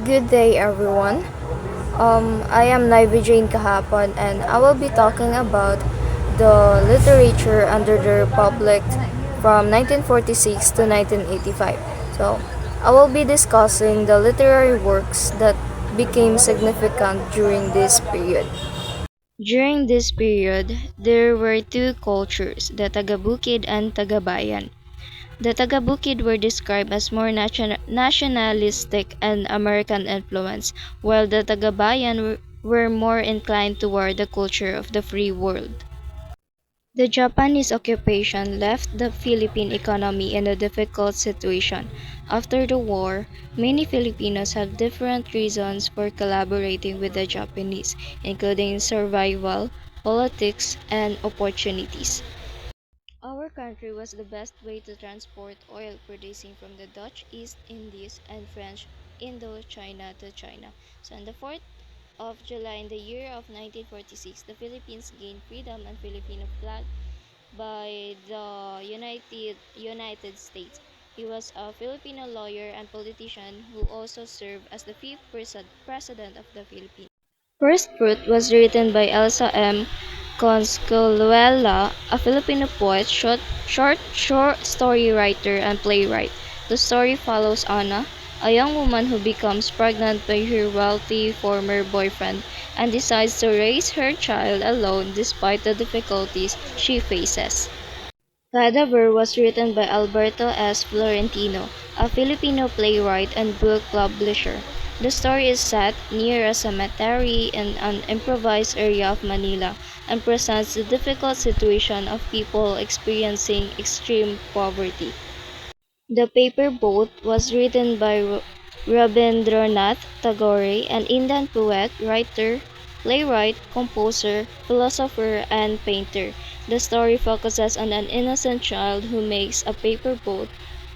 Good day, everyone. I am Naivi Jane Kahapon, and I will be talking about the literature under the Republic from 1946 to 1985. So, I will be discussing the literary works that became significant during this period. During this period, there were two cultures, the Taga-Bukid and Taga-Bayan. The Taga-Bukid were described as more nationalistic and American influenced, while the Taga-Bayan were more inclined toward the culture of the free world. The Japanese occupation left the Philippine economy in a difficult situation. After the war, many Filipinos had different reasons for collaborating with the Japanese, including survival, politics, and opportunities. Our country was the best way to transport oil producing from the Dutch East Indies and French Indochina to China. So on the 4th of July in the year of 1946, the Philippines gained freedom and Filipino flag by the United States. He was a Filipino lawyer and politician who also served as the fifth president of the Philippines. First Fruit was written by Elsa M. Conscuela, a Filipino poet, short story writer, and playwright. The story follows Anna, a young woman who becomes pregnant by her wealthy former boyfriend and decides to raise her child alone despite the difficulties she faces. Cadaver was written by Alberto S. Florentino, a Filipino playwright and book publisher. The story is set near a cemetery in an improvised area of Manila and presents the difficult situation of people experiencing extreme poverty. The paper boat was written by Rabindranath Tagore, an Indian poet, writer, playwright, composer, philosopher, and painter. The story focuses on an innocent child who makes a paper boat,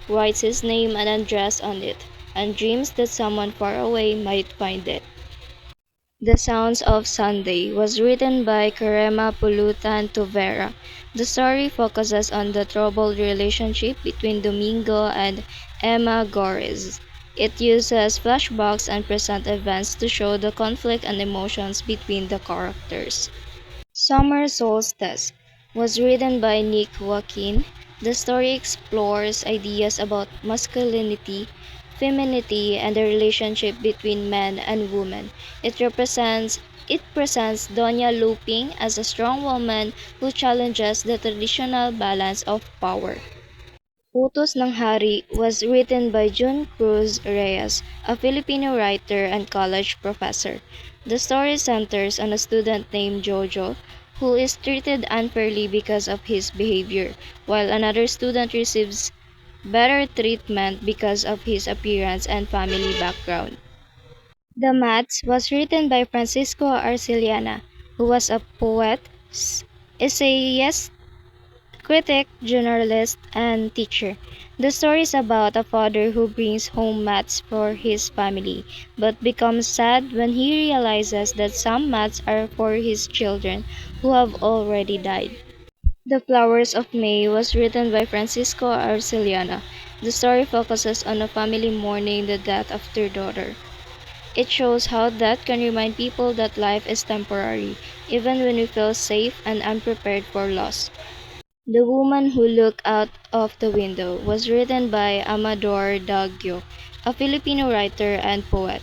writes his name and address on it, and dreams that someone far away might find it. The Sounds of Sunday was written by Karema Pulutan Tovera. The story focuses on the troubled relationship between Domingo and Emma Gores. It uses flashbacks and present events to show the conflict and emotions between the characters. Summer Solstice was written by Nick Joaquin. The story explores ideas about masculinity, femininity, and the relationship between men and women. It presents Doña Luping as a strong woman who challenges the traditional balance of power. Utos ng Hari was written by June Cruz Reyes, a Filipino writer and college professor. The story centers on a student named Jojo, who is treated unfairly because of his behavior, while another student receives better treatment because of his appearance and family background. The Mats was written by Francisco Arceliana, who was a poet, essayist, critic, journalist, and teacher. The story is about a father who brings home mats for his family, but becomes sad when he realizes that some mats are for his children who have already died. The Flowers of May was written by Francisco Arceliana. The story focuses on a family mourning the death of their daughter. It shows how death can remind people that life is temporary, even when we feel safe and unprepared for loss. The Woman Who Looked Out of the Window was written by Amador Daggio, a Filipino writer and poet.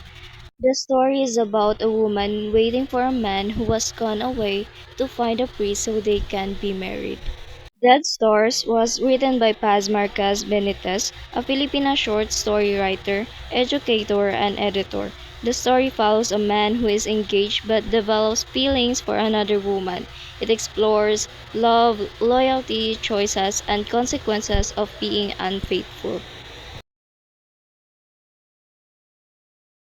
The story is about a woman waiting for a man who has gone away to find a priest so they can be married. Dead Stars was written by Paz Marquez Benitez, a Filipina short story writer, educator, and editor. The story follows a man who is engaged but develops feelings for another woman. It explores love, loyalty, choices, and consequences of being unfaithful.